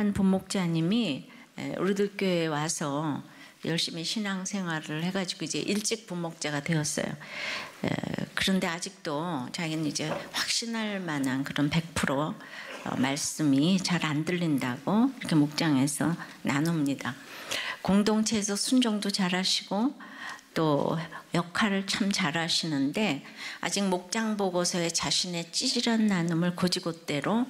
한 부목자님이 우리들 교회에 와서 열심히 신앙생활을 해가지고 이제 일찍 부목자가 되었어요. 그런데 아직도 자기는 이제 확신할 만한 그런 100% 말씀이 잘 안 들린다고 이렇게 목장에서 나눕니다. 공동체에서 순종도 잘하시고 또 역할을 참 잘하시는데 아직 목장 보고서에 자신의 찌질한 나눔을 고지고대로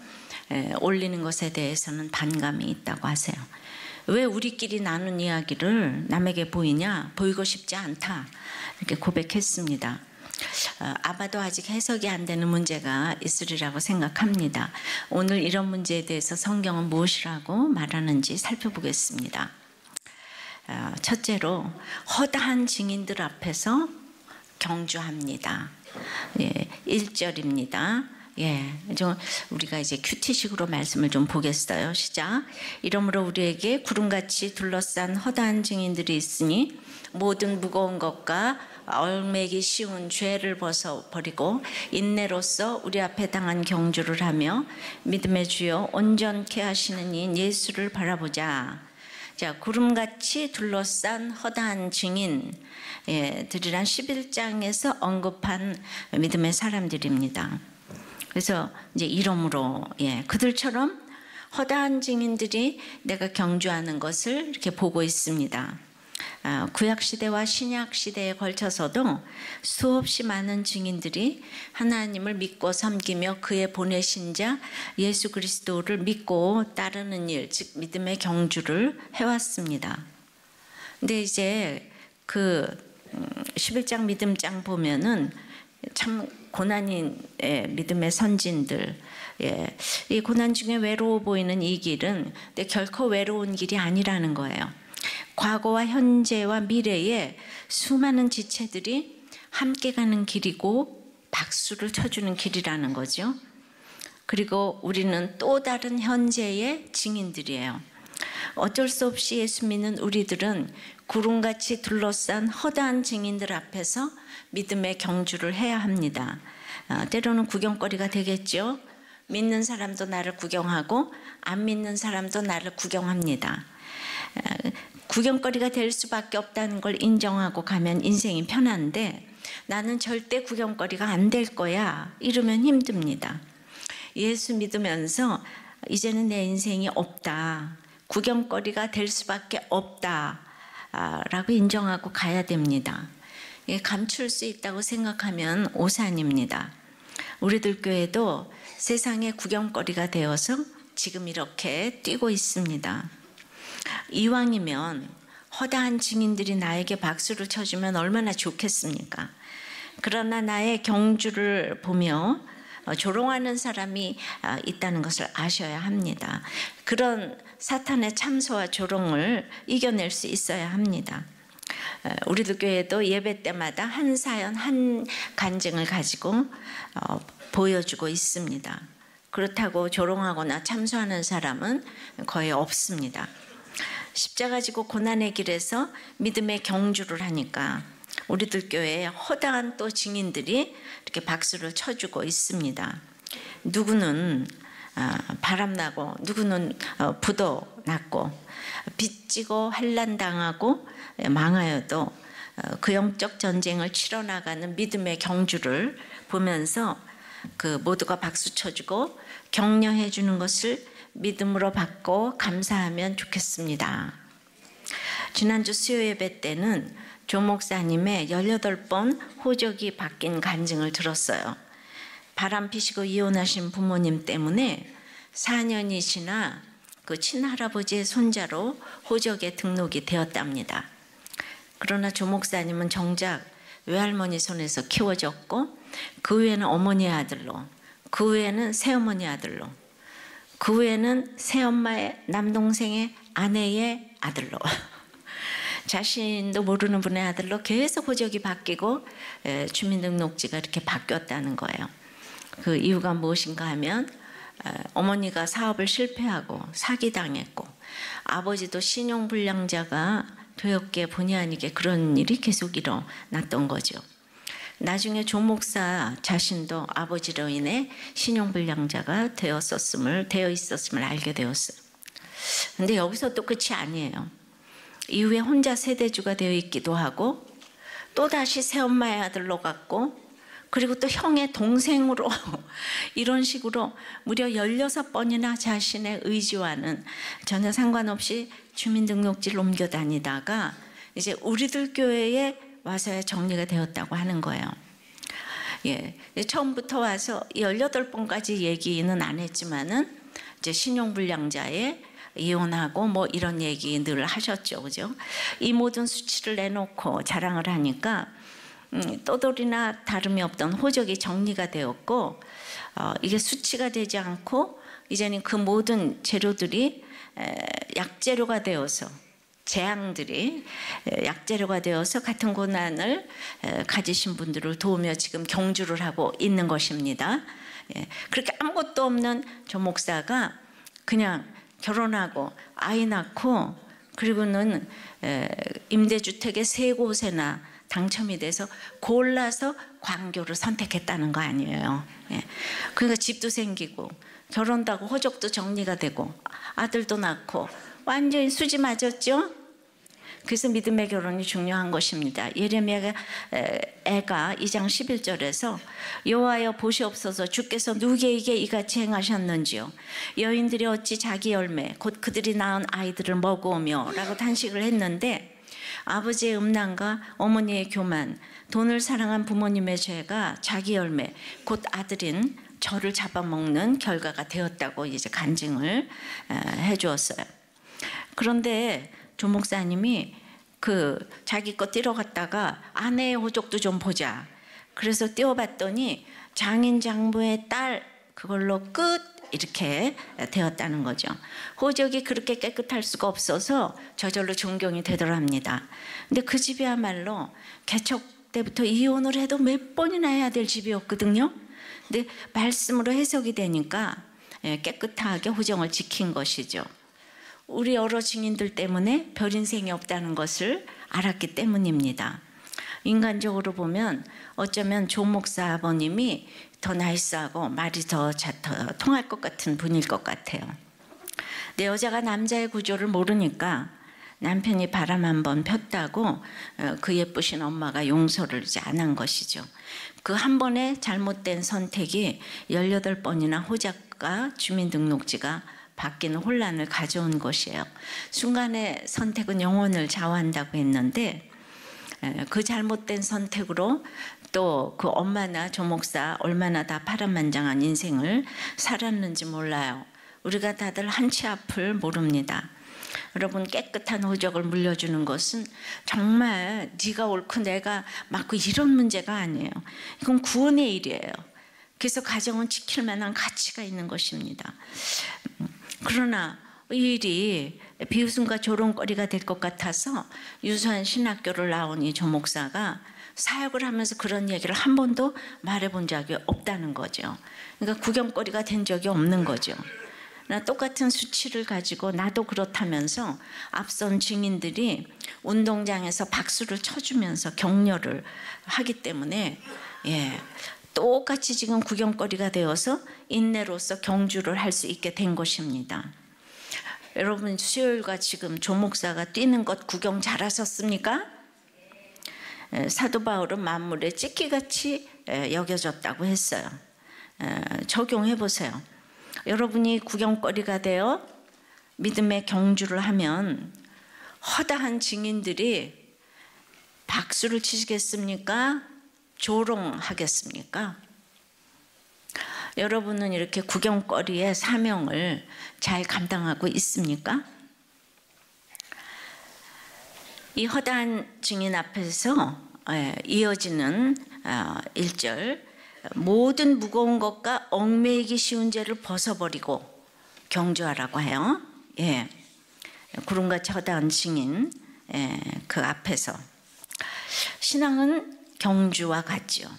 올리는 것에 대해서는 반감이 있다고 하세요. 왜 우리끼리 나눈 이야기를 남에게 보이냐? 보이고 싶지 않다. 이렇게 고백했습니다. 아마도 아직 해석이 안 되는 문제가 있으리라고 생각합니다. 오늘 이런 문제에 대해서 성경은 무엇이라고 말하는지 살펴보겠습니다. 첫째로 허다한 증인들 앞에서 경주합니다. 1절입니다. 우리가 이제 큐티식으로 말씀을 좀 보겠어요. 시작. 이러므로 우리에게 구름같이 둘러싼 허다한 증인들이 있으니 모든 무거운 것과 얽매기 쉬운 죄를 벗어버리고 인내로써 우리 앞에 당한 경주를 하며 믿음의 주여 온전케 하시는 이 예수를 바라보자. 자, 구름같이 둘러싼 허다한 증인들이란 11장에서 언급한 믿음의 사람들입니다. 그래서 이제 이러므로 그들처럼 허다한 증인들이 내가 경주하는 것을 이렇게 보고 있습니다. 구약 시대와 신약 시대에 걸쳐서도 수없이 많은 증인들이 하나님을 믿고 섬기며 그의 보내신 자 예수 그리스도를 믿고 따르는 일, 즉 믿음의 경주를 해왔습니다. 근데 이제 그 11장 믿음장 보면은 참 고난인 믿음의 선진들, 이 고난 중에 외로워 보이는 이 길은 근데 결코 외로운 길이 아니라는 거예요. 과거와 현재와 미래에 수많은 지체들이 함께 가는 길이고 박수를 쳐주는 길이라는 거죠. 그리고 우리는 또 다른 현재의 증인들이에요. 어쩔 수 없이 예수 믿는 우리들은 구름같이 둘러싼 허다한 증인들 앞에서 믿음의 경주를 해야 합니다. 때로는 구경거리가 되겠죠. 믿는 사람도 나를 구경하고 안 믿는 사람도 나를 구경합니다. 구경거리가 될 수밖에 없다는 걸 인정하고 가면 인생이 편한데 나는 절대 구경거리가 안 될 거야 이러면 힘듭니다. 예수 믿으면서 이제는 내 인생이 없다, 구경거리가 될 수밖에 없다 라고 인정하고 가야 됩니다. 감출 수 있다고 생각하면 오산입니다. 우리들 교회도 세상의 구경거리가 되어서 지금 이렇게 뛰고 있습니다. 이왕이면 허다한 증인들이 나에게 박수를 쳐주면 얼마나 좋겠습니까? 그러나 나의 경주를 보며 조롱하는 사람이 있다는 것을 아셔야 합니다. 그런 사탄의 참소와 조롱을 이겨낼 수 있어야 합니다. 우리들 교회도 예배 때마다 한 사연 한 간증을 가지고 보여주고 있습니다. 그렇다고 조롱하거나 참소하는 사람은 거의 없습니다. 십자가 지고 고난의 길에서 믿음의 경주를 하니까 우리들 교회에 허다한 또 증인들이 이렇게 박수를 쳐주고 있습니다. 누구는 바람나고 누구는 부도 났고 빚지고 환난당하고 망하여도 그 영적 전쟁을 치러나가는 믿음의 경주를 보면서 그 모두가 박수 쳐주고 격려해 주는 것을 믿음으로 받고 감사하면 좋겠습니다. 지난주 수요 예배 때는 조 목사님의 18번 호적이 바뀐 간증을 들었어요. 바람 피시고 이혼하신 부모님 때문에 4년이시나 그 친할아버지의 손자로 호적에 등록이 되었답니다. 그러나 조 목사님은 정작 외할머니 손에서 키워졌고 그 후에는 어머니의 아들로, 그 후에는 새어머니 아들로, 그 후에는 새엄마의 남동생의 아내의 아들로 자신도 모르는 분의 아들로 계속 호적이 바뀌고 주민등록지가 이렇게 바뀌었다는 거예요. 그 이유가 무엇인가 하면 어머니가 사업을 실패하고 사기당했고 아버지도 신용불량자가 되었기에 본의 아니게 그런 일이 계속 일어났던 거죠. 나중에 조 목사 자신도 아버지로 인해 신용불량자가 되어 있었음을 알게 되었어요. 근데 여기서 또 끝이 아니에요. 이후에 혼자 세대주가 되어 있기도 하고 또다시 새엄마의 아들로 갔고 그리고 또 형의 동생으로 이런 식으로 무려 16번이나 자신의 의지와는 전혀 상관없이 주민등록지를 옮겨 다니다가 이제 우리들 교회에 와서야 정리가 되었다고 하는 거예요. 예, 처음부터 와서 18번까지 얘기는 안 했지만은 이제 신용불량자의 이혼하고 뭐 이런 얘기 늘 하셨죠, 그죠? 이 모든 수치를 내놓고 자랑을 하니까 떠돌이나 다름이 없던 호적이 정리가 되었고 이게 수치가 되지 않고 이제는 그 모든 재료들이 약재료가 되어서 재앙들이 약재료가 되어서 같은 고난을 가지신 분들을 도우며 지금 경주를 하고 있는 것입니다. 그렇게 아무것도 없는 조 목사가 그냥 결혼하고 아이 낳고 그리고는 임대주택의 3곳에나 당첨이 돼서 골라서 광교를 선택했다는 거 아니에요. 그러니까 집도 생기고 결혼도 하고 호적도 정리가 되고 아들도 낳고 완전히 수지 맞았죠. 그래서 믿음의 결혼이 중요한 것입니다. 예레미야가 애가 2장 11절에서 여호와여 보시옵소서 주께서 누구에게 이같이 행하셨는지요. 여인들이 어찌 자기 열매 곧 그들이 낳은 아이들을 먹어오며 라고 탄식을 했는데 아버지의 음란과 어머니의 교만, 돈을 사랑한 부모님의 죄가 자기 열매, 곧 아들인 저를 잡아먹는 결과가 되었다고 이제 간증을 해주었어요. 그런데 조 목사님이 그 자기 거 띄러갔다가 아내의 호적도 좀 보자. 그래서 띄워봤더니 장인 장모의 딸 그걸로 끝 이렇게 되었다는 거죠. 호적이 그렇게 깨끗할 수가 없어서 저절로 존경이 되더랍니다. 근데 그 집이야말로 개척 때부터 이혼을 해도 몇 번이나 해야 될 집이었거든요. 근데 말씀으로 해석이 되니까 깨끗하게 호정을 지킨 것이죠. 우리 여러 증인들 때문에 별 인생이 없다는 것을 알았기 때문입니다. 인간적으로 보면 어쩌면 조 목사 아버님이 더 나이스하고 말이 더 통할 것 같은 분일 것 같아요. 근데 여자가 남자의 구조를 모르니까 남편이 바람 한번 폈다고 그 예쁘신 엄마가 용서를 이제 안 한 것이죠. 그 한 번의 잘못된 선택이 18번이나 호적과 주민등록지가 바뀌는 혼란을 가져온 것이에요. 순간의 선택은 영혼을 좌우한다고 했는데 그 잘못된 선택으로 또 그 엄마나 조 목사 얼마나 다 파란만장한 인생을 살았는지 몰라요. 우리가 다들 한치 앞을 모릅니다. 여러분 깨끗한 호적을 물려주는 것은 정말 네가 옳고 내가 맞고 이런 문제가 아니에요. 이건 구원의 일이에요. 그래서 가정은 지킬 만한 가치가 있는 것입니다. 그러나 이 일이 비웃음과 조롱거리가 될 것 같아서 유수한 신학교를 나온 이 조 목사가 사역을 하면서 그런 얘기를 한 번도 말해본 적이 없다는 거죠. 그러니까 구경거리가 된 적이 없는 거죠. 나 똑같은 수치를 가지고 나도 그렇다면서 앞선 증인들이 운동장에서 박수를 쳐주면서 격려를 하기 때문에 똑같이 지금 구경거리가 되어서 인내로서 경주를 할 수 있게 된 것입니다. 여러분 수요일과 지금 조 목사가 뛰는 것 구경 잘하셨습니까? 사도 바울은 만물에 찢기같이 여겨졌다고 했어요. 적용해 보세요. 여러분이 구경거리가 되어 믿음의 경주를 하면 허다한 증인들이 박수를 치시겠습니까? 조롱하겠습니까? 여러분은 이렇게 구경거리의 사명을 잘 감당하고 있습니까? 이 허다한 증인 앞에서 이어지는 1절 모든 무거운 것과 얽매이기 쉬운 죄를 벗어버리고 경주하라고 해요. 구름같이 허다한 증인 그 앞에서 신앙은 경주와 같죠.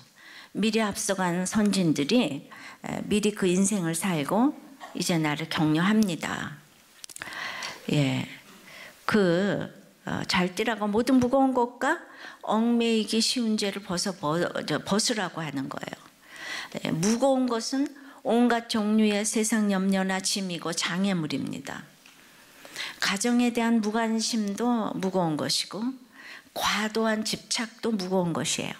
미리 앞서간 선진들이 미리 그 인생을 살고 이제 나를 격려합니다. 잘 뛰라고 모든 무거운 것과 얽매이기 쉬운 죄를 벗으라고 하는 거예요. 무거운 것은 온갖 종류의 세상 염려나 짐이고 장애물입니다. 가정에 대한 무관심도 무거운 것이고 과도한 집착도 무거운 것이에요.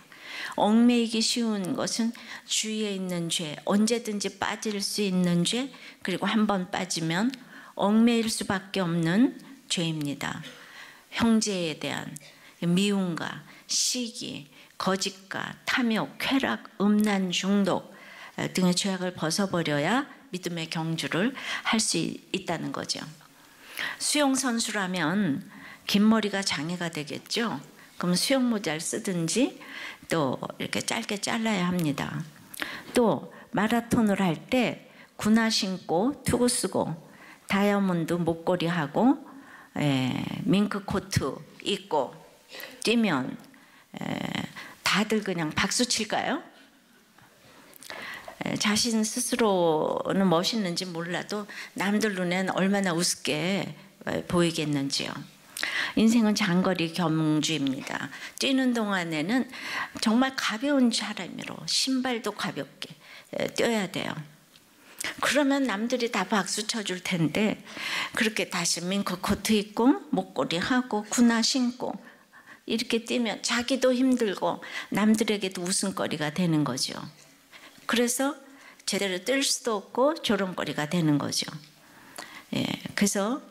얽매이기 쉬운 것은 주위에 있는 죄, 언제든지 빠질 수 있는 죄, 그리고 한번 빠지면 얽매일 수밖에 없는 죄입니다. 형제에 대한 미움과 시기, 거짓과 탐욕, 쾌락, 음란, 중독 등의 죄악을 벗어버려야 믿음의 경주를 할 수 있다는 거죠. 수영 선수라면 긴 머리가 장애가 되겠죠. 그럼 수영 모자를 쓰든지 또 이렇게 짧게 잘라야 합니다. 또 마라톤을 할 때 군화 신고 투구 쓰고 다이아몬드 목걸이 하고 밍크 코트 입고 뛰면 다들 그냥 박수 칠까요? 자신 스스로는 멋있는지 몰라도 남들 눈엔 얼마나 우습게 보이겠는지요. 인생은 장거리 경주입니다. 뛰는 동안에는 정말 가벼운 사람으로 신발도 가볍게 뛰어야 돼요. 그러면 남들이 다 박수 쳐줄 텐데 그렇게 다시 밍크 코트 입고 목걸이 하고 군화 신고 이렇게 뛰면 자기도 힘들고 남들에게도 웃음거리가 되는 거죠. 그래서 제대로 뜰 수도 없고 조롱거리가 되는 거죠. 그래서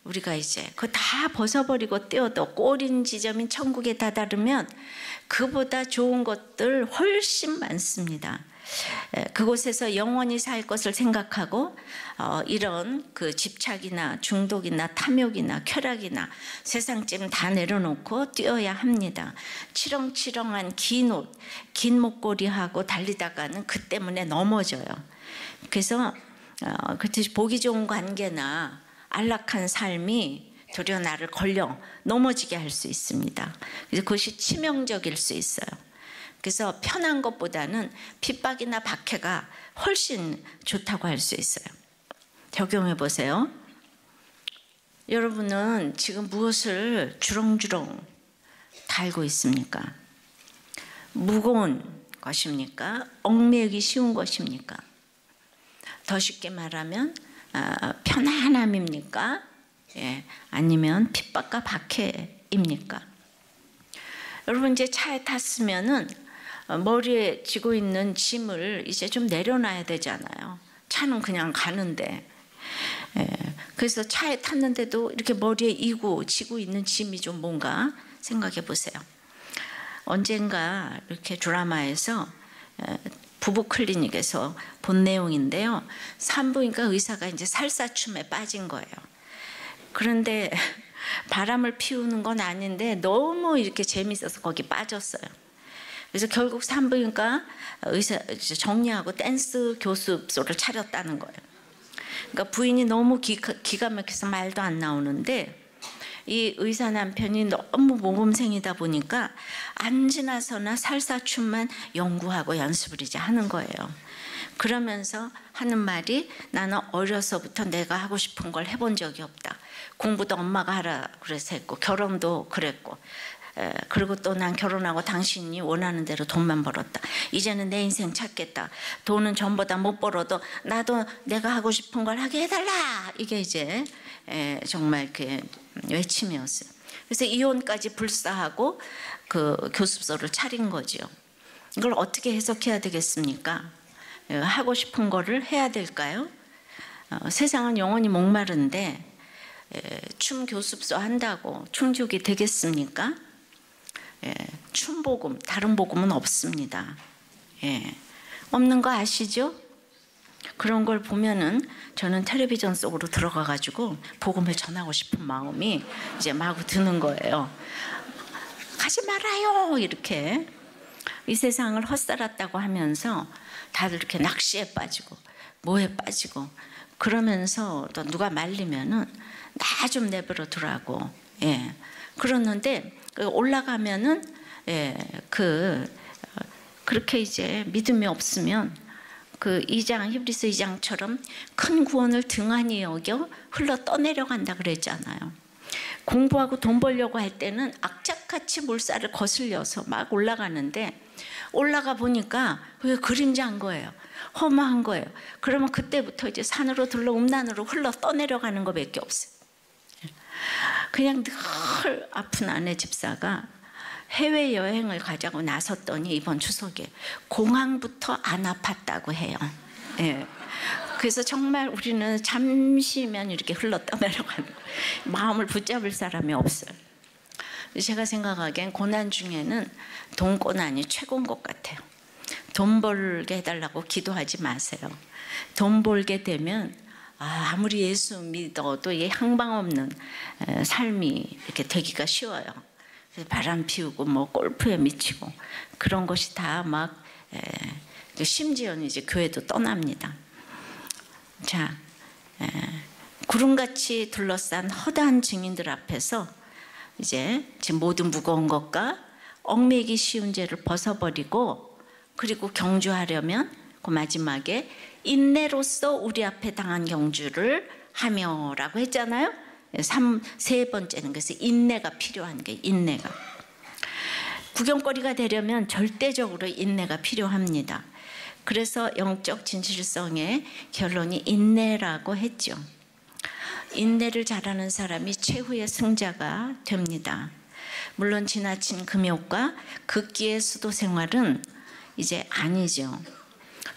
우리가 이제 그거 다 벗어버리고 뛰어도 꼬린 지점인 천국에 다다르면 그보다 좋은 것들 훨씬 많습니다. 그곳에서 영원히 살 것을 생각하고 이런 그 집착이나 중독이나 탐욕이나 쾌락이나 세상쯤 다 내려놓고 뛰어야 합니다. 치렁치렁한 긴 옷, 긴 목걸이하고 달리다가는 그 때문에 넘어져요. 그래서 그렇듯이 보기 좋은 관계나 안락한 삶이 도리어 나를 걸려 넘어지게 할 수 있습니다. 그래서 그것이 치명적일 수 있어요. 그래서 편한 것보다는 핍박이나 박해가 훨씬 좋다고 할 수 있어요. 적용해 보세요. 여러분은 지금 무엇을 주렁주렁 달고 있습니까? 무거운 것입니까? 얽매이기 쉬운 것입니까? 더 쉽게 말하면 편안함입니까? 아니면 핍박과 박해입니까? 여러분 이제 차에 탔으면은 머리에 지고 있는 짐을 이제 좀 내려놔야 되잖아요. 차는 그냥 가는데. 그래서 차에 탔는데도 이렇게 머리에 지고 있는 짐이 좀 뭔가 생각해 보세요. 언젠가 이렇게 드라마에서 부부 클리닉에서 본 내용인데요. 산부인과 의사가 이제 살사춤에 빠진 거예요. 그런데 바람을 피우는 건 아닌데 너무 이렇게 재밌어서 거기 빠졌어요. 그래서 결국 산부인과 의사 정리하고 댄스 교습소를 차렸다는 거예요. 그러니까 부인이 너무 기가 막혀서 말도 안 나오는데 이 의사 남편이 너무 모범생이다 보니까 안 지나서나 살사춤만 연구하고 연습을 이제 하는 거예요. 그러면서 하는 말이 나는 어려서부터 내가 하고 싶은 걸 해본 적이 없다. 공부도 엄마가 하라 그래서 했고 결혼도 그랬고 그리고 또 난 결혼하고 당신이 원하는 대로 돈만 벌었다. 이제는 내 인생 찾겠다. 돈은 전보다 못 벌어도 나도 내가 하고 싶은 걸 하게 해달라. 이게 이제 정말 그 외침이었어요. 그래서 이혼까지 불사하고 그 교습소를 차린 거죠. 이걸 어떻게 해석해야 되겠습니까? 하고 싶은 거를 해야 될까요? 세상은 영원히 목마른데 춤 교습소 한다고 충족이 되겠습니까? 춤 복음, 다른 복음은 없습니다. 없는 거 아시죠? 그런 걸 보면은 저는 텔레비전 속으로 들어가가지고 복음을 전하고 싶은 마음이 이제 마구 드는 거예요. 가지 말아요 이렇게. 이 세상을 헛살았다고 하면서 다들 이렇게 낚시에 빠지고 뭐에 빠지고 그러면서 또 누가 말리면은 나 좀 내버려 두라고. 그러는데 올라가면은 그렇게 이제 믿음이 없으면 그 2장 히브리서 2장처럼 큰 구원을 등한히 여겨 흘러 떠내려간다 그랬잖아요. 공부하고 돈 벌려고 할 때는 악착같이 물살을 거슬려서 막 올라가는데 올라가 보니까 왜 그림자인 거예요. 험한 거예요. 그러면 그때부터 이제 산으로 들러 음란으로 흘러 떠내려가는 것밖에 없어요. 그냥 늘 아픈 아내 집사가 해외여행을 가자고 나섰더니 이번 추석에 공항부터 안 아팠다고 해요. 예. 그래서 정말 우리는 잠시면 이렇게 흘러떠내려가는 거예요. 마음을 붙잡을 사람이 없어요. 제가 생각하기엔 고난 중에는 돈고난이 최고인 것 같아요. 돈 벌게 해달라고 기도하지 마세요. 돈 벌게 되면 아무리 예수 믿어도 이 향방 없는 삶이 이렇게 되기가 쉬워요. 바람 피우고 뭐 골프에 미치고 그런 것이 다 막 심지어는 이제 교회도 떠납니다. 자, 구름같이 둘러싼 허다한 증인들 앞에서 이제 지금 모든 무거운 것과 얽매기 쉬운 죄를 벗어버리고 그리고 경주하려면 그 마지막에 인내로서 우리 앞에 당한 경주를 하며라고 했잖아요. 세 번째는 그래서 인내가 필요한 게 인내가. 구경거리가 되려면 절대적으로 인내가 필요합니다. 그래서 영적 진실성의 결론이 인내라고 했죠. 인내를 잘하는 사람이 최후의 승자가 됩니다. 물론 지나친 금욕과 극기의 수도 생활은 이제 아니죠.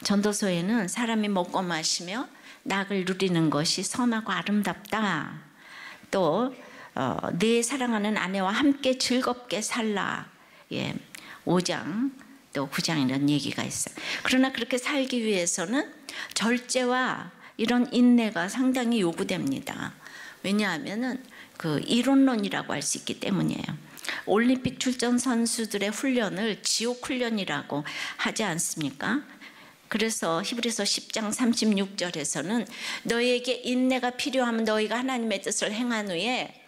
전도서에는 사람이 먹고 마시며 낙을 누리는 것이 선하고 아름답다. 또 내 사랑하는 아내와 함께 즐겁게 살라. 5장 또 9장 이런 얘기가 있어요. 그러나 그렇게 살기 위해서는 절제와 이런 인내가 상당히 요구됩니다. 왜냐하면은 그 이론론이라고 할 수 있기 때문이에요. 올림픽 출전 선수들의 훈련을 지옥 훈련이라고 하지 않습니까? 그래서 히브리서 10장 36절에서는 너희에게 인내가 필요하면 너희가 하나님의 뜻을 행한 후에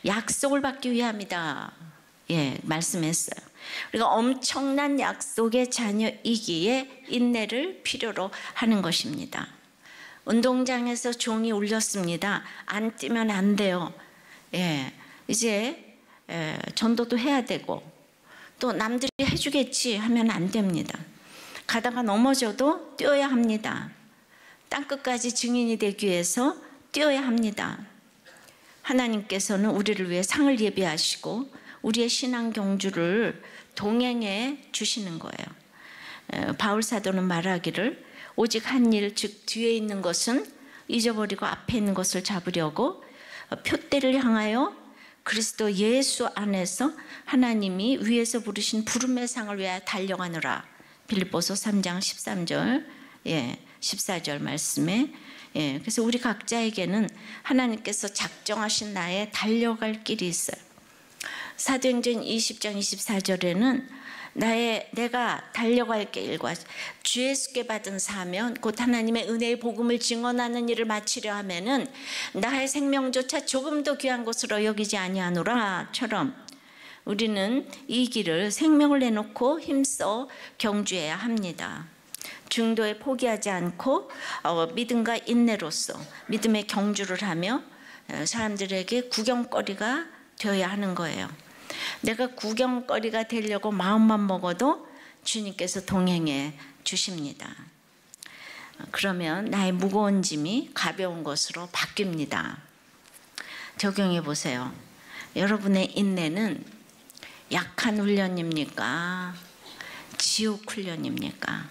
약속을 받기 위함이다. 말씀했어요. 우리가 엄청난 약속의 자녀이기에 인내를 필요로 하는 것입니다. 운동장에서 종이 울렸습니다. 안 뛰면 안 돼요. 이제 전도도 해야 되고 또 남들이 해주겠지 하면 안 됩니다. 가다가 넘어져도 뛰어야 합니다. 땅끝까지 증인이 되기 위해서 뛰어야 합니다. 하나님께서는 우리를 위해 상을 예비하시고 우리의 신앙 경주를 동행해 주시는 거예요. 바울 사도는 말하기를 오직 한 일, 즉 뒤에 있는 것은 잊어버리고 앞에 있는 것을 잡으려고 표대를 향하여 그리스도 예수 안에서 하나님이 위에서 부르신 부름의 상을 위하여 달려가느라. 빌립보서 3장 13절 14절 말씀에 그래서 우리 각자에게는 하나님께서 작정하신 나의 달려갈 길이 있어요. 사도행전 20장 24절에는 내가 달려갈 길과 주 예수께 받은 사명 곧 하나님의 은혜의 복음을 증언하는 일을 마치려 하면은 나의 생명조차 조금도 귀한 것으로 여기지 아니하노라처럼 우리는 이 길을 생명을 내놓고 힘써 경주해야 합니다. 중도에 포기하지 않고 믿음과 인내로서 믿음의 경주를 하며 사람들에게 구경거리가 되어야 하는 거예요. 내가 구경거리가 되려고 마음만 먹어도 주님께서 동행해 주십니다. 그러면 나의 무거운 짐이 가벼운 것으로 바뀝니다. 적용해 보세요. 여러분의 인내는 약한 훈련입니까? 지옥 훈련입니까?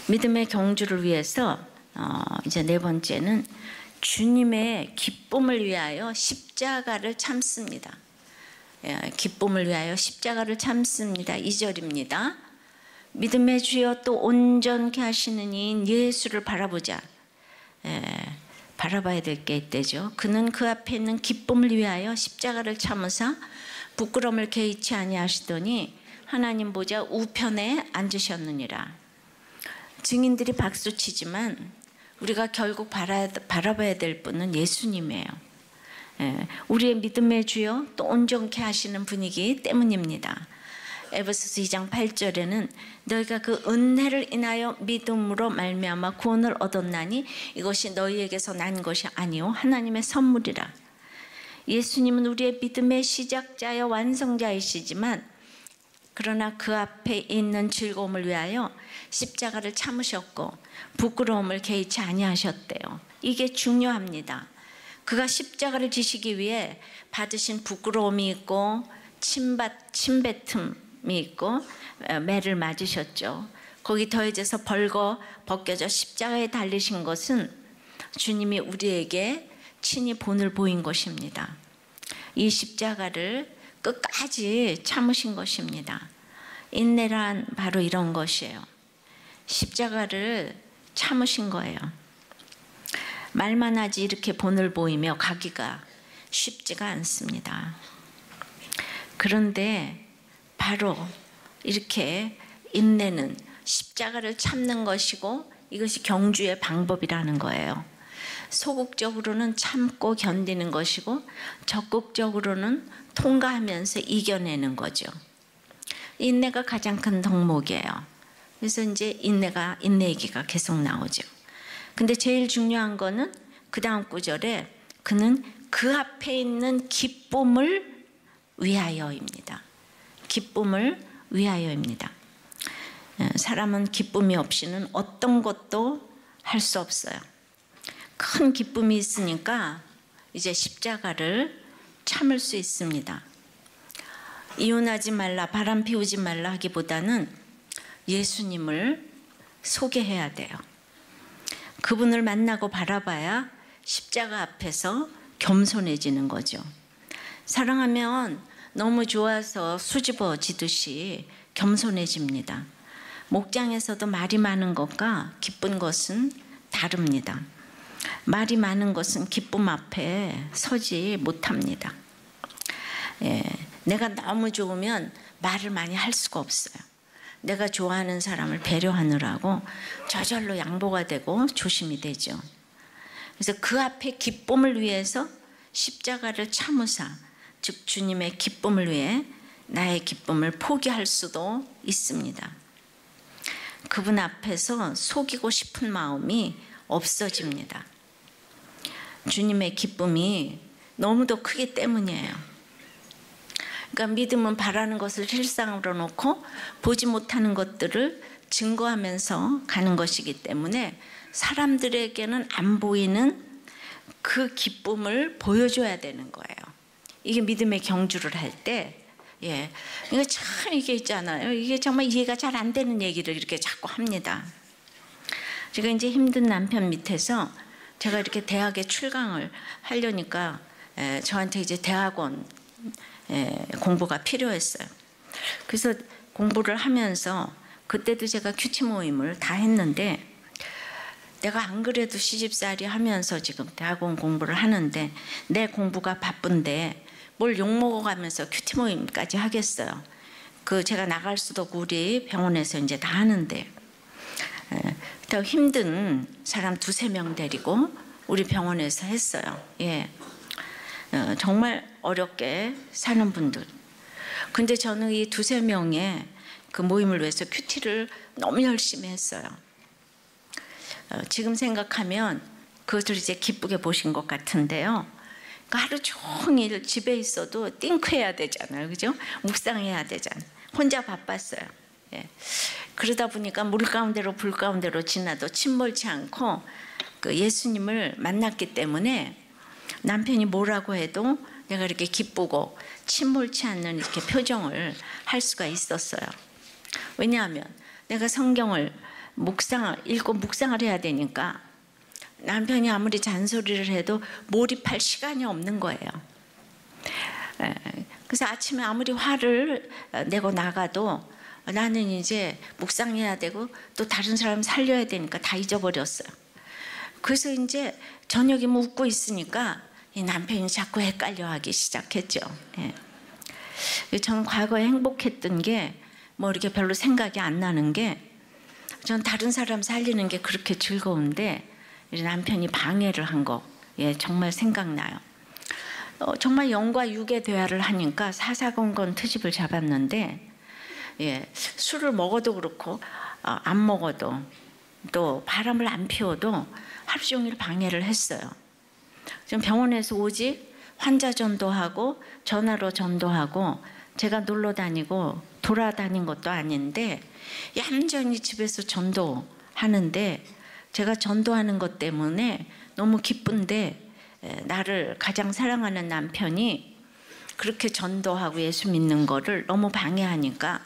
믿음의 경주를 위해서 이제 네 번째는 주님의 기쁨을 위하여 십자가를 참습니다. 기쁨을 위하여 십자가를 참습니다. 2절입니다. 믿음의 주여 또 온전케 하시는 이인 예수를 바라보자. 바라봐야 될 게 있대죠. 그는 그 앞에 있는 기쁨을 위하여 십자가를 참으사 부끄러움을 개의치 아니하시더니 하나님 보좌 우편에 앉으셨느니라. 증인들이 박수치지만 우리가 결국 바라봐야 될 분은 예수님이에요. 우리의 믿음의 주여 또 온전케 하시는 분이기 때문입니다. 에베소서 2장 8절에는 너희가 그 은혜를 인하여 믿음으로 말미암아 구원을 얻었나니 이것이 너희에게서 난 것이 아니요 하나님의 선물이라. 예수님은 우리의 믿음의 시작자여 완성자이시지만 그러나 그 앞에 있는 즐거움을 위하여 십자가를 참으셨고 부끄러움을 개의치 아니하셨대요. 이게 중요합니다. 그가 십자가를 지시기 위해 받으신 부끄러움이 있고 침뱉음이 있고 매를 맞으셨죠. 거기 더해져서 벗겨져 십자가에 달리신 것은 주님이 우리에게 친히 본을 보인 것입니다. 이 십자가를 끝까지 참으신 것입니다. 인내란 바로 이런 것이에요. 십자가를 참으신 거예요. 말만 하지 이렇게 본을 보이며 가기가 쉽지가 않습니다. 그런데 바로 이렇게 인내는 십자가를 참는 것이고 이것이 경주의 방법이라는 거예요. 소극적으로는 참고 견디는 것이고 적극적으로는 통과하면서 이겨내는 거죠. 인내가 가장 큰 덕목이에요. 그래서 이제 인내 얘기가 계속 나오죠. 근데 제일 중요한 거는 그 다음 구절에 그는 그 앞에 있는 기쁨을 위하여입니다. 기쁨을 위하여입니다. 사람은 기쁨이 없이는 어떤 것도 할 수 없어요. 큰 기쁨이 있으니까 이제 십자가를 참을 수 있습니다. 이혼하지 말라, 바람 피우지 말라 하기보다는 예수님을 소개해야 돼요. 그분을 만나고 바라봐야 십자가 앞에서 겸손해지는 거죠. 사랑하면 너무 좋아서 수줍어지듯이 겸손해집니다. 목장에서도 말이 많은 것과 기쁜 것은 다릅니다. 말이 많은 것은 기쁨 앞에 서지 못합니다. 내가 너무 좋으면 말을 많이 할 수가 없어요. 내가 좋아하는 사람을 배려하느라고 저절로 양보가 되고 조심이 되죠. 그래서 그 앞에 기쁨을 위해서 십자가를 참으사, 즉 주님의 기쁨을 위해 나의 기쁨을 포기할 수도 있습니다. 그분 앞에서 속이고 싶은 마음이 없어집니다. 주님의 기쁨이 너무도 크기 때문이에요. 그러니까 믿음은 바라는 것을 실상으로 놓고 보지 못하는 것들을 증거하면서 가는 것이기 때문에 사람들에게는 안 보이는 그 기쁨을 보여줘야 되는 거예요. 이게 믿음의 경주를 할 때, 이거 참 이게 있잖아요. 이게 정말 이해가 잘 안 되는 얘기를 이렇게 자꾸 합니다. 제가 이제 힘든 남편 밑에서 제가 이렇게 대학에 출강을 하려니까 저한테 이제 대학원 공부가 필요했어요. 그래서 공부를 하면서 그때도 제가 큐티 모임을 다 했는데 내가 안 그래도 시집살이 하면서 지금 대학원 공부를 하는데 내 공부가 바쁜데 뭘 욕먹어가면서 큐티 모임까지 하겠어요. 그 제가 나갈 수도 없고 우리 병원에서 이제 다 하는데 더 힘든 사람 2-3명 데리고 우리 병원에서 했어요. 정말 어렵게 사는 분들. 근데 저는 이 2-3명의 그 모임을 위해서 큐티를 너무 열심히 했어요. 지금 생각하면 그것을 이제 기쁘게 보신 것 같은데요. 그러니까 하루 종일 집에 있어도 띵크해야 되잖아요. 그죠? 묵상해야 되잖아요. 혼자 바빴어요. 그러다 보니까 물 가운데로 불 가운데로 지나도 침몰치 않고 그 예수님을 만났기 때문에 남편이 뭐라고 해도 내가 이렇게 기쁘고 침몰치 않는 이렇게 표정을 할 수가 있었어요. 왜냐하면 내가 성경을 읽고 묵상을 해야 되니까 남편이 아무리 잔소리를 해도 몰입할 시간이 없는 거예요. 그래서 아침에 아무리 화를 내고 나가도 나는 이제 묵상해야 되고 또 다른 사람 살려야 되니까 다 잊어버렸어요. 그래서 이제 저녁이면 웃고 있으니까 이 남편이 자꾸 헷갈려하기 시작했죠. 저는 과거에 행복했던 게 뭐 이렇게 별로 생각이 안 나는 게 전 다른 사람 살리는 게 그렇게 즐거운데 남편이 방해를 한 거 정말 생각나요. 정말 영과 육의 대화를 하니까 사사건건 트집을 잡았는데 술을 먹어도 그렇고 안 먹어도 또 바람을 안 피워도 하루 종일 방해를 했어요. 좀 병원에서 오직 환자 전도하고 전화로 전도하고 제가 놀러 다니고 돌아다닌 것도 아닌데 얌전히 집에서 전도하는데 제가 전도하는 것 때문에 너무 기쁜데 나를 가장 사랑하는 남편이 그렇게 전도하고 예수 믿는 거를 너무 방해하니까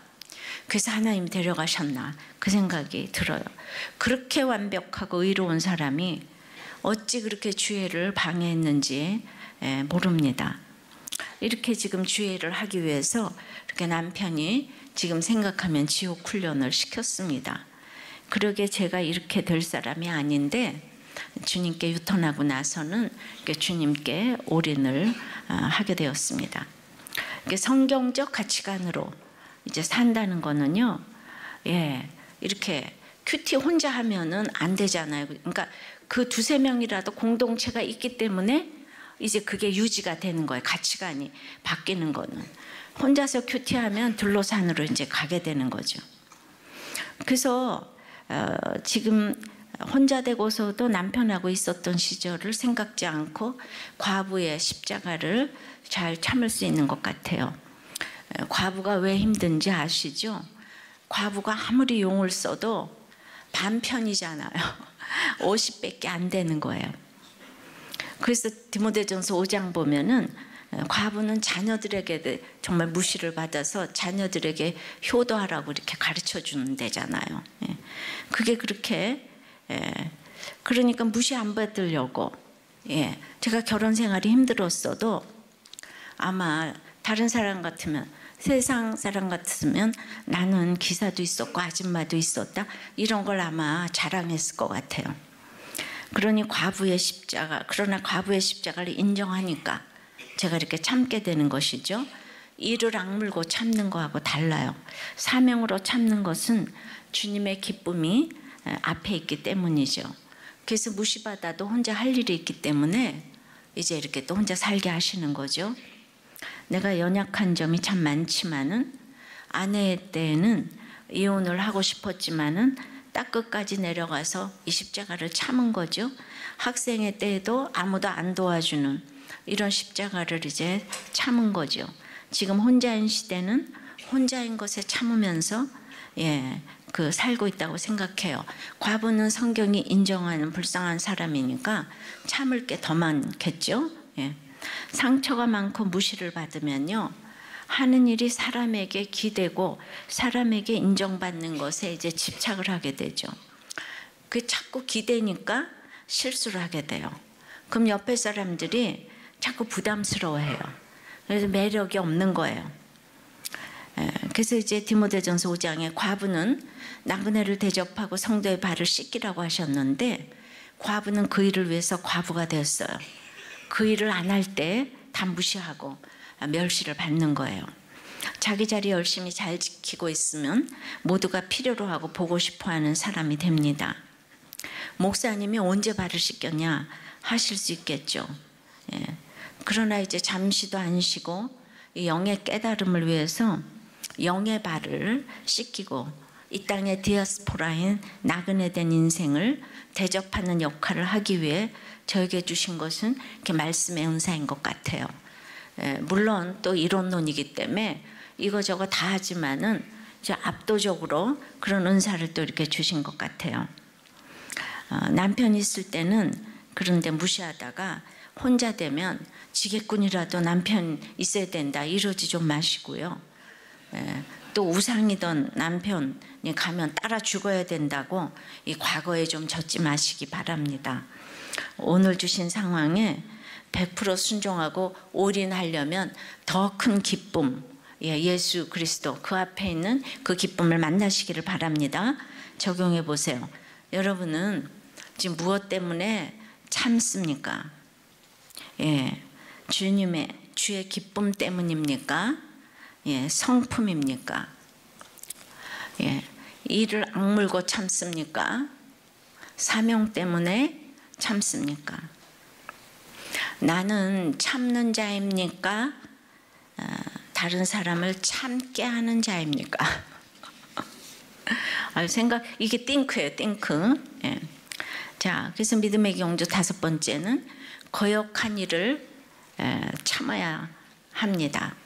그래서 하나님 데려가셨나 그 생각이 들어요. 그렇게 완벽하고 의로운 사람이 어찌 그렇게 주애를 방해했는지 모릅니다. 이렇게 지금 주애를 하기 위해서 이렇게 남편이 지금 생각하면 지옥 훈련을 시켰습니다. 그러게 제가 이렇게 될 사람이 아닌데 주님께 유턴하고 나서는 주님께 올인을 하게 되었습니다. 성경적 가치관으로 이제 산다는 거는요, 이렇게 큐티 혼자 하면은 안 되잖아요. 그러니까 그 두세 명이라도 공동체가 있기 때문에 이제 그게 유지가 되는 거예요. 가치관이 바뀌는 거는. 혼자서 큐티하면 들로산으로 이제 가게 되는 거죠. 그래서 지금 혼자 되고서도 남편하고 있었던 시절을 생각지 않고 과부의 십자가를 잘 참을 수 있는 것 같아요. 과부가 왜 힘든지 아시죠? 과부가 아무리 용을 써도 반편이잖아요. 50밖에 안 되는 거예요. 그래서 디모데전서 5장 보면은 과부는 자녀들에게 정말 무시를 받아서 자녀들에게 효도하라고 이렇게 가르쳐 주는 데잖아요. 그게 그렇게 그러니까 무시 안 받으려고 제가 결혼 생활이 힘들었어도 아마 다른 사람 같으면 세상 사람 같으면 나는 기사도 있었고 아줌마도 있었다 이런 걸 아마 자랑했을 것 같아요. 그러니 그러나 과부의 십자가를 인정하니까 제가 이렇게 참게 되는 것이죠. 이를 악물고 참는 거하고 달라요. 사명으로 참는 것은 주님의 기쁨이 앞에 있기 때문이죠. 그래서 무시받아도 혼자 할 일이 있기 때문에 이제 이렇게 또 혼자 살게 하시는 거죠. 내가 연약한 점이 참 많지만은 아내 때에는 이혼을 하고 싶었지만은 딱 끝까지 내려가서 이 십자가를 참은 거죠. 학생의 때에도 아무도 안 도와주는 이런 십자가를 이제 참은 거죠. 지금 혼자인 시대는 혼자인 것에 참으면서 살고 있다고 생각해요. 과부는 성경이 인정하는 불쌍한 사람이니까 참을 게 더 많겠죠. 상처가 많고 무시를 받으면요, 하는 일이 사람에게 기대고 사람에게 인정받는 것에 이제 집착을 하게 되죠. 그 자꾸 기대니까 실수를 하게 돼요. 그럼 옆에 사람들이 자꾸 부담스러워해요. 그래서 매력이 없는 거예요. 그래서 이제 디모데전서 5장에 과부는 나그네를 대접하고 성도의 발을 씻기라고 하셨는데 과부는 그 일을 위해서 과부가 되었어요. 그 일을 안 할 때 다 무시하고 멸시를 받는 거예요. 자기 자리 열심히 잘 지키고 있으면 모두가 필요로 하고 보고 싶어하는 사람이 됩니다. 목사님이 언제 발을 씻겼냐 하실 수 있겠죠. 그러나 이제 잠시도 안 쉬고 이 영의 깨달음을 위해서 영의 발을 씻기고 이 땅의 디아스포라인 나그네 된 인생을 대접하는 역할을 하기 위해 저에게 주신 것은 이렇게 말씀의 은사인 것 같아요. 물론 또 이론론이기 때문에 이거저거 다 하지만은 압도적으로 그런 은사를 또 이렇게 주신 것 같아요. 남편이 있을 때는 그런데 무시하다가 혼자 되면 지게꾼이라도 남편 있어야 된다 이러지 좀 마시고요. 또 우상이던 남편이 가면 따라 죽어야 된다고 이 과거에 좀 젖지 마시기 바랍니다. 오늘 주신 상황에 100% 순종하고 올인하려면 더 큰 기쁨, 예수 그리스도 그 앞에 있는 그 기쁨을 만나시기를 바랍니다. 적용해 보세요. 여러분은 지금 무엇 때문에 참습니까? 주의 기쁨 때문입니까? 성품입니까? 이를 악물고 참습니까? 사명 때문에 참습니까? 나는 참는 자입니까? 다른 사람을 참게 하는 자입니까? 이게 띵크예요, 띵크. 자, 그래서 믿음의 경주 5번째는 거역한 일을 참아야 합니다.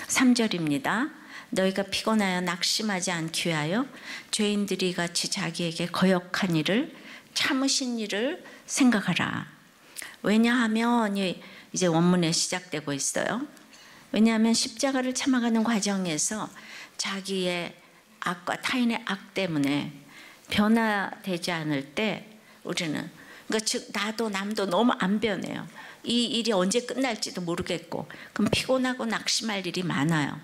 3절입니다. 너희가 피곤하여 낙심하지 않기 위하여 죄인들이 같이 자기에게 거역한 일을 참으신 일을 생각하라. 왜냐하면 이제 원문에 시작되고 있어요. 왜냐하면 십자가를 참아가는 과정에서 자기의 악과 타인의 악 때문에 변화되지 않을 때 우리는, 그러니까 즉 나도 남도 너무 안 변해요. 이 일이 언제 끝날지도 모르겠고 그럼 피곤하고 낙심할 일이 많아요.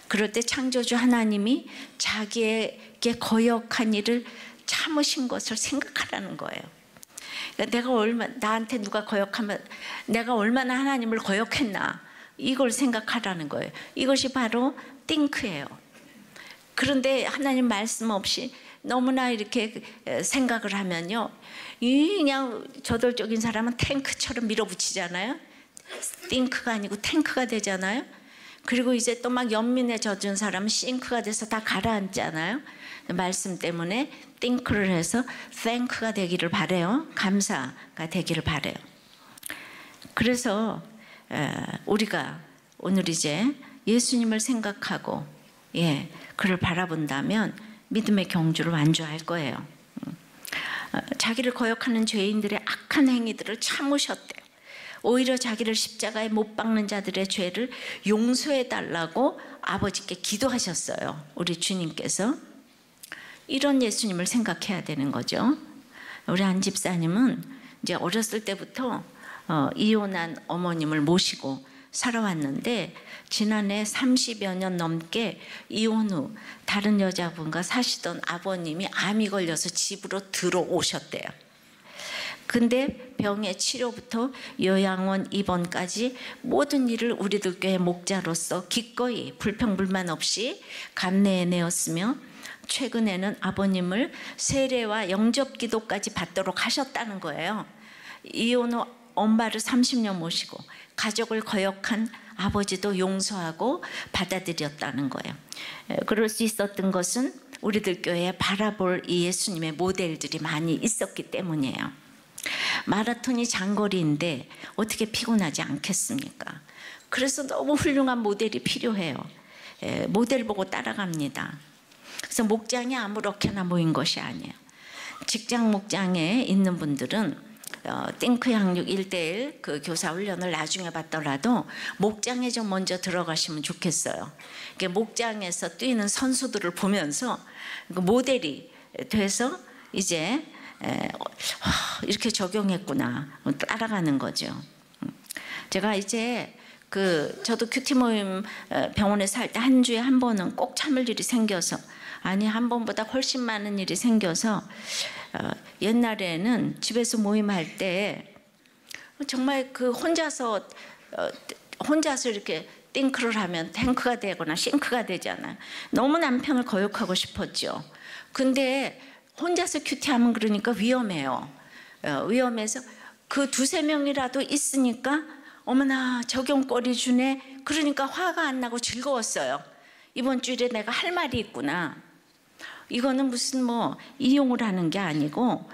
그럴 때 창조주 하나님이 자기에게 거역한 일을 참으신 것을 생각하라는 거예요. 그러니까 나한테 누가 거역하면 내가 얼마나 하나님을 거역했나, 이걸 생각하라는 거예요. 이것이 바로 띵크예요. 그런데 하나님 말씀 없이 너무나 이렇게 생각을 하면요, 그냥 저돌적인 사람은 탱크처럼 밀어붙이잖아요. 띵크가 아니고 탱크가 되잖아요. 그리고 이제 또 막 연민에 젖은 사람은 싱크가 돼서 다 가라앉잖아요. 말씀 때문에 띵크를 해서 thank가 되기를 바래요. 감사가 되기를 바래요. 그래서 우리가 오늘 이제 예수님을 생각하고 그를 바라본다면 믿음의 경주를 완주할 거예요. 자기를 거역하는 죄인들의 악한 행위들을 참으셨대요. 오히려 자기를 십자가에 못 박는 자들의 죄를 용서해 달라고 아버지께 기도하셨어요. 우리 주님께서. 이런 예수님을 생각해야 되는 거죠. 우리 안 집사님은 이제 어렸을 때부터 이혼한 어머님을 모시고 살아왔는데 지난해 30여 년 넘게 이혼 후 다른 여자분과 사시던 아버님이 암이 걸려서 집으로 들어오셨대요. 근데 병의 치료부터 요양원 입원까지 모든 일을 우리들 교회 목자로서 기꺼이 불평불만 없이 감내해내었으며 최근에는 아버님을 세례와 영접기도까지 받도록 하셨다는 거예요. 이혼 후 엄마를 30년 모시고 가족을 거역한 아버지도 용서하고 받아들였다는 거예요. 그럴 수 있었던 것은 우리들 교회에 바라볼 이 예수님의 모델들이 많이 있었기 때문이에요. 마라톤이 장거리인데 어떻게 피곤하지 않겠습니까? 그래서 너무 훌륭한 모델이 필요해요. 모델 보고 따라갑니다. 그래서 목장이 아무렇게나 모인 것이 아니에요. 직장 목장에 있는 분들은 띵크 양육 1:1 그 교사 훈련을 나중에 받더라도 목장에 좀 먼저 들어가시면 좋겠어요. 목장에서 뛰는 선수들을 보면서 모델이 돼서 이제 이렇게 적용했구나 따라가는 거죠. 제가 이제 저도 큐티 모임 병원에서 할 때 한 주에 한 번은 꼭 참을 일이 생겨서, 아니 한 번보다 훨씬 많은 일이 생겨서 옛날에는 집에서 모임할 때 정말 혼자서 이렇게 띵크를 하면 탱크가 되거나 싱크가 되잖아요. 너무 남편을 거역하고 싶었죠. 근데 혼자서 큐티하면 그러니까 위험해요. 위험해서 그 두세 명이라도 있으니까 어머나 적용거리 주네. 그러니까 화가 안 나고 즐거웠어요. 이번 주일에 내가 할 말이 있구나. 이거는 무슨 이용을 하는 게 아니고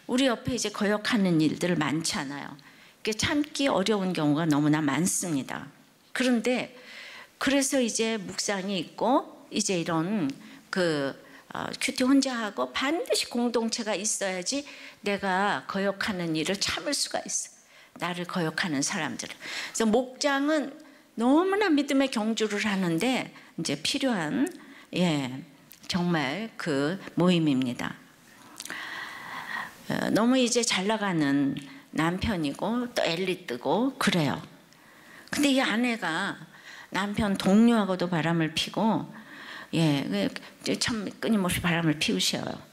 우리 옆에 이제 거역하는 일들 많잖아요. 참기 어려운 경우가 너무나 많습니다. 그런데 그래서 이제 묵상이 있고 이제 이런 큐티 혼자 하고 반드시 공동체가 있어야지 내가 거역하는 일을 참을 수가 있어. 나를 거역하는 사람들을. 그래서 목장은 너무나 믿음의 경주를 하는데 이제 필요한 정말 그 모임입니다. 너무 이제 잘 나가는 남편이고 또 엘리트고 그래요. 근데 이 아내가 남편 동료하고도 바람을 피고 참 끊임없이 바람을 피우셔요.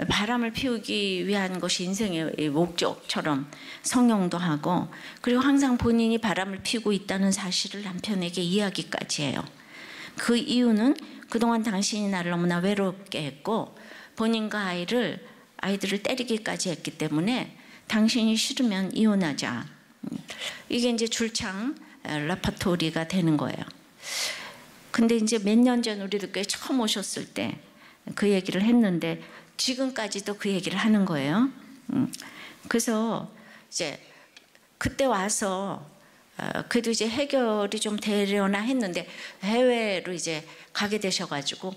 바람을 피우기 위한 것이 인생의 목적처럼 성형도 하고, 그리고 항상 본인이 바람을 피우고 있다는 사실을 남편에게 이야기까지 해요. 그 이유는 그동안 당신이 나를 너무나 외롭게 했고 본인과 아이들을 때리기까지 했기 때문에 당신이 싫으면 이혼하자. 이게 이제 줄창 레퍼토리가 되는 거예요. 근데 이제 몇 년 전 우리들 교회 처음 오셨을 때 그 얘기를 했는데 지금까지도 그 얘기를 하는 거예요. 그래서 이제 그때 와서 그래도 이제 해결이 좀 되려나 했는데 해외로 이제 가게 되셔가지고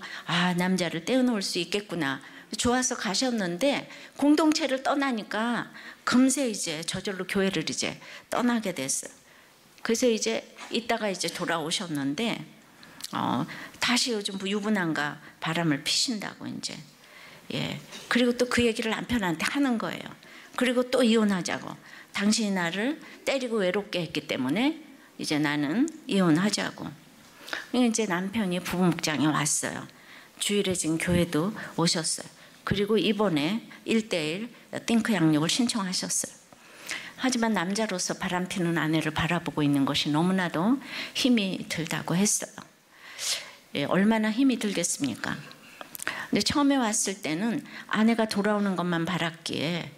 남자를 떼어놓을 수 있겠구나. 좋아서 가셨는데 공동체를 떠나니까 금세 이제 저절로 교회를 이제 떠나게 됐어요. 그래서 이제 이따가 이제 돌아오셨는데 다시 요즘 유부남과 바람을 피신다고 이제. 예. 그리고 또 그 얘기를 남편한테 하는 거예요. 그리고 또 이혼하자고. 당신이 나를 때리고 외롭게 했기 때문에 이제 나는 이혼하자고. 이제 남편이 부부목장에 왔어요. 주일에 지금 교회도 오셨어요. 그리고 이번에 1:1 띵크 양육을 신청하셨어요. 하지만 남자로서 바람피는 아내를 바라보고 있는 것이 너무나도 힘이 들다고 했어요. 예, 얼마나 힘이 들겠습니까? 근데 처음에 왔을 때는 아내가 돌아오는 것만 바랐기에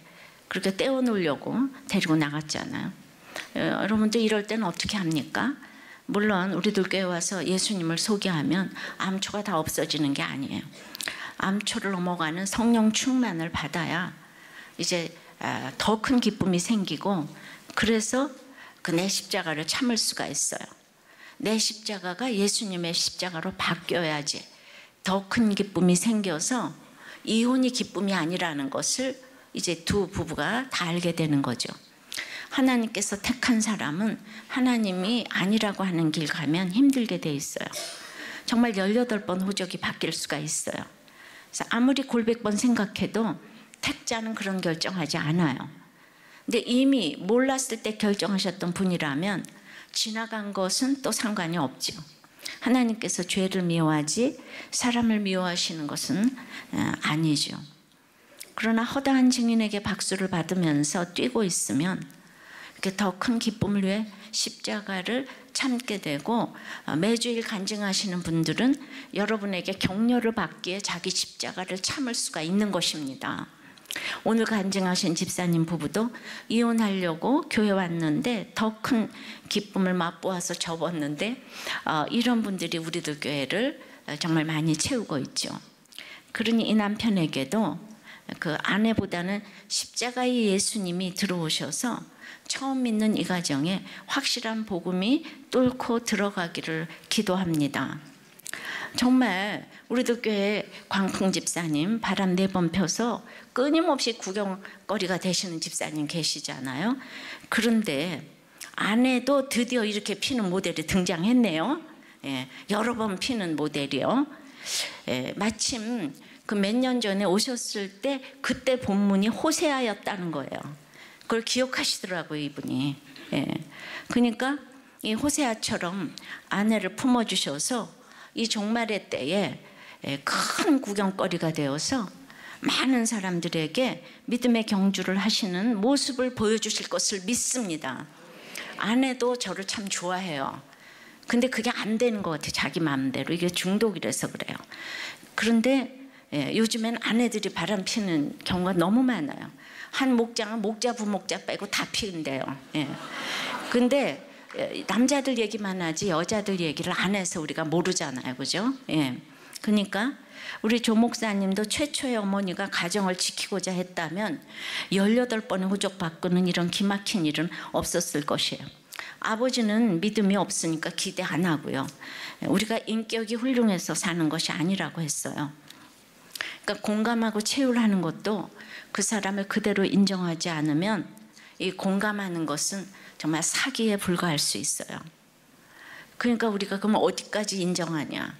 그렇게 떼어놓으려고 데리고 나갔잖아요. 여러분들 이럴 때는 어떻게 합니까? 물론 우리들 교회 와서 예수님을 소개하면 암초가 다 없어지는 게 아니에요. 암초를 넘어가는 성령 충만을 받아야 이제 더 큰 기쁨이 생기고, 그래서 그 내 십자가를 참을 수가 있어요. 내 십자가가 예수님의 십자가로 바뀌어야지 더 큰 기쁨이 생겨서 이혼이 기쁨이 아니라는 것을 이제 두 부부가 다 알게 되는 거죠. 하나님께서 택한 사람은 하나님이 아니라고 하는 길 가면 힘들게 돼 있어요. 정말 18번 호적이 바뀔 수가 있어요. 그래서 아무리 골백번 생각해도 택자는 그런 결정하지 않아요. 근데 이미 몰랐을 때 결정하셨던 분이라면 지나간 것은 또 상관이 없죠. 하나님께서 죄를 미워하지 사람을 미워하시는 것은 아니죠. 그러나 허다한 증인에게 박수를 받으면서 뛰고 있으면 더 큰 기쁨을 위해 십자가를 참게 되고, 매주일 간증하시는 분들은 여러분에게 격려를 받기에 자기 십자가를 참을 수가 있는 것입니다. 오늘 간증하신 집사님 부부도 이혼하려고 교회 왔는데 더 큰 기쁨을 맛보아서 접었는데, 이런 분들이 우리들 교회를 정말 많이 채우고 있죠. 그러니 이 남편에게도 그 아내보다는 십자가의 예수님이 들어오셔서 처음 믿는 이 가정에 확실한 복음이 뚫고 들어가기를 기도합니다. 정말 우리들 교회 광풍 집사님 바람 4번 펴서 끊임없이 구경거리가 되시는 집사님 계시잖아요. 그런데 아내도 드디어 이렇게 피는 모델이 등장했네요. 예, 여러 번 피는 모델이요. 예, 마침 그 몇 년 전에 오셨을 때 그때 본문이 호세아였다는 거예요. 그걸 기억하시더라고요, 이분이. 예. 그러니까 이 호세아처럼 아내를 품어주셔서 이 종말의 때에 큰 구경거리가 되어서 많은 사람들에게 믿음의 경주를 하시는 모습을 보여주실 것을 믿습니다. 아내도 저를 참 좋아해요. 근데 그게 안 되는 것 같아요. 자기 마음대로. 이게 중독이라서 그래요. 그런데 요즘엔 아내들이 바람 피는 경우가 너무 많아요. 한 목장은 목자 부목자 빼고 다 피운대요. 근데 남자들 얘기만 하지 여자들 얘기를 안 해서 우리가 모르잖아요. 그죠? 예. 그러니까 우리 조 목사님도 최초의 어머니가 가정을 지키고자 했다면 18번의 호적 바꾸는 이런 기막힌 일은 없었을 것이에요. 아버지는 믿음이 없으니까 기대 안 하고요. 우리가 인격이 훌륭해서 사는 것이 아니라고 했어요. 그러니까 공감하고 체휼하는 것도 그 사람을 그대로 인정하지 않으면 이 공감하는 것은 정말 사기에 불과할 수 있어요. 그러니까 우리가 그러면 어디까지 인정하냐?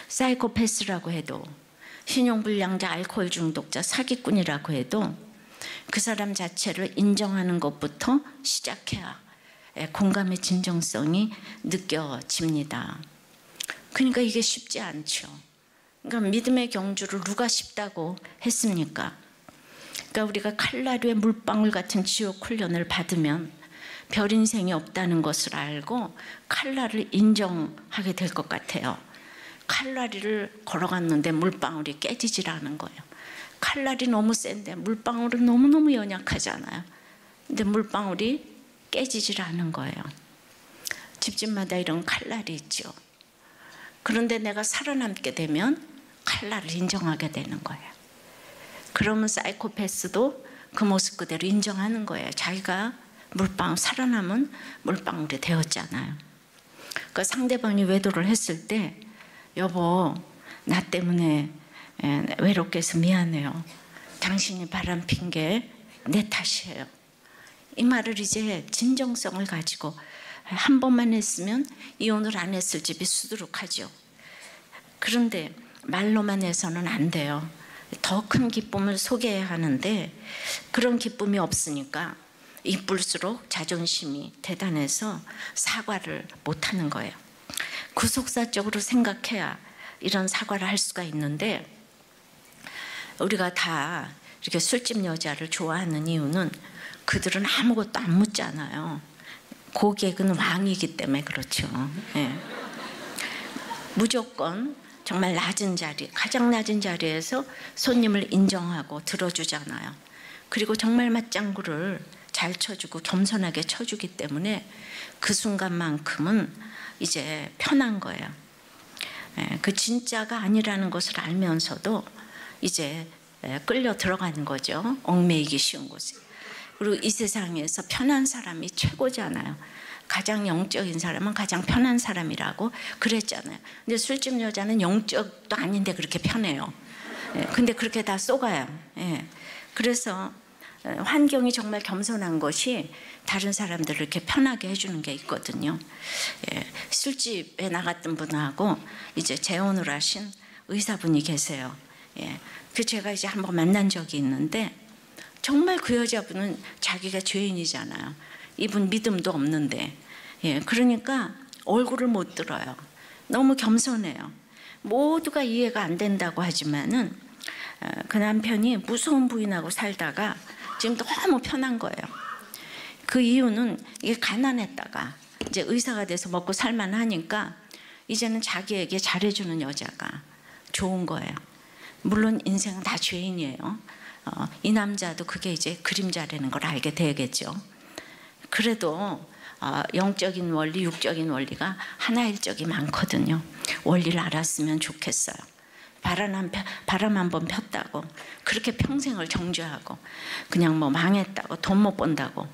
사이코패스라고 해도, 신용불량자, 알코올 중독자, 사기꾼이라고 해도 그 사람 자체를 인정하는 것부터 시작해야 공감의 진정성이 느껴집니다. 그러니까 이게 쉽지 않죠. 그러니까 믿음의 경주를 누가 쉽다고 했습니까? 그러니까 우리가 칼라류의 물방울 같은 지옥 훈련을 받으면 별 인생이 없다는 것을 알고 칼라를 인정하게 될 것 같아요. 칼날이를 걸어갔는데 물방울이 깨지질 않은 거예요. 칼날이 너무 센데 물방울은 너무너무 연약하잖아요. 근데 물방울이 깨지질 않은 거예요. 집집마다 이런 칼날이 있죠. 그런데 내가 살아남게 되면 칼날을 인정하게 되는 거예요. 그러면 사이코패스도 그 모습 그대로 인정하는 거예요. 자기가 물방울, 살아남은 물방울이 되었잖아요. 그 상대방이 외도를 했을 때, 여보, 나 때문에 외롭게 해서 미안해요. 당신이 바람핀 게 내 탓이에요. 이 말을 이제 진정성을 가지고 한 번만 했으면 이혼을 안 했을 집이 수두룩하죠. 그런데 말로만 해서는 안 돼요. 더 큰 기쁨을 소개해야 하는데 그런 기쁨이 없으니까 이쁠수록 자존심이 대단해서 사과를 못하는 거예요. 구속사적으로 생각해야 이런 사과를 할 수가 있는데, 우리가 다 이렇게 술집 여자를 좋아하는 이유는 그들은 아무것도 안 묻잖아요. 고객은 왕이기 때문에 그렇죠. 예. 무조건 정말 낮은 자리, 가장 낮은 자리에서 손님을 인정하고 들어주잖아요. 그리고 정말 맞장구를 잘 쳐주고 겸손하게 쳐주기 때문에 그 순간만큼은 이제 편한 거예요. 그 진짜가 아니라는 것을 알면서도 이제 끌려 들어가는 거죠. 얽매이기 쉬운 곳에. 그리고 이 세상에서 편한 사람이 최고잖아요. 가장 영적인 사람은 가장 편한 사람이라고 그랬잖아요. 근데 술집 여자는 영적도 아닌데 그렇게 편해요. 근데 그렇게 다 쏘가요. 그래서 환경이 정말 겸손한 것이 다른 사람들을 이렇게 편하게 해주는 게 있거든요. 술집에 나갔던 분하고 이제 재혼을 하신 의사분이 계세요. 그 제가 이제 한번 만난 적이 있는데, 정말 그 여자분은 자기가 죄인이잖아요. 이분 믿음도 없는데, 그러니까 얼굴을 못 들어요. 너무 겸손해요. 모두가 이해가 안 된다고 하지만은 그 남편이 무서운 부인하고 살다가 지금 너무 편한 거예요. 그 이유는 이게 가난했다가 이제 의사가 돼서 먹고 살만하니까 이제는 자기에게 잘해주는 여자가 좋은 거예요. 물론 인생은 다 죄인이에요. 이 남자도 그게 이제 그림자라는 걸 알게 되겠죠. 그래도 영적인 원리, 육적인 원리가 하나일 적이 많거든요. 원리를 알았으면 좋겠어요. 바람 한 번 폈다고 그렇게 평생을 정죄하고 그냥 뭐 망했다고 돈 못 번다고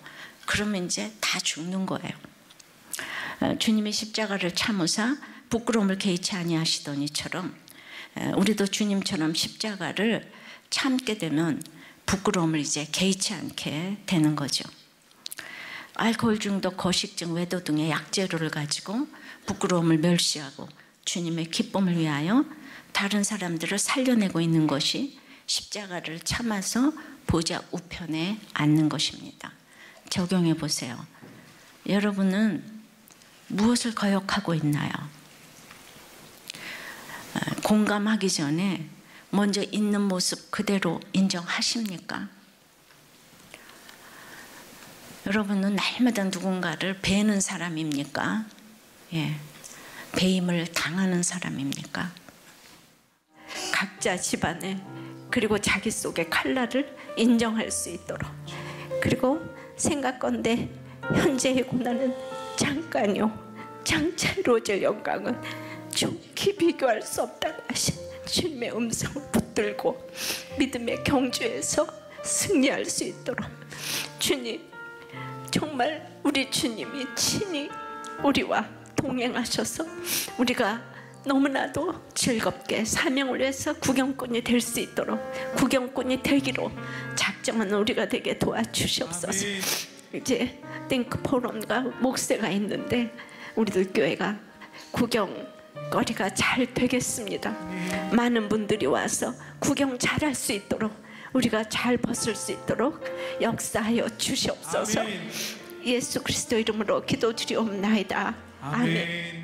그러면 이제 다 죽는 거예요. 주님이 십자가를 참으사 부끄러움을 개의치 아니하시더니처럼 우리도 주님처럼 십자가를 참게 되면 부끄러움을 이제 개의치 않게 되는 거죠. 알코올 중독, 거식증, 외도 등의 약재료를 가지고 부끄러움을 멸시하고 주님의 기쁨을 위하여 다른 사람들을 살려내고 있는 것이 십자가를 참아서 보좌 우편에 앉는 것입니다. 적용해 보세요. 여러분은 무엇을 거역하고 있나요? 공감하기 전에 먼저 있는 모습 그대로 인정하십니까? 여러분은 날마다 누군가를 배는 사람입니까? 배임을 당하는 사람입니까? 각자 집안에 그리고 자기 속의 칼날을 인정할 수 있도록, 그리고 생각건대 현재의 고난은 잠깐요, 장차 이루어질 영광은 좋게 비교할 수 없다고 하신 주님의 음성을 붙들고 믿음의 경주에서 승리할 수 있도록, 주님 정말 우리 주님이 친히 우리와 동행하셔서 우리가 너무나도 즐겁게 사명을 위해서 구경꾼이 될 수 있도록, 구경꾼이 되기로 작정한 우리가 되게 도와주시옵소서. 이제 띵크 포럼과 목세가 있는데 우리들 교회가 구경거리가 잘 되겠습니다. 많은 분들이 와서 구경 잘할 수 있도록, 우리가 잘 벗을 수 있도록 역사하여 주시옵소서. 예수 그리스도 이름으로 기도드리옵나이다. 아멘.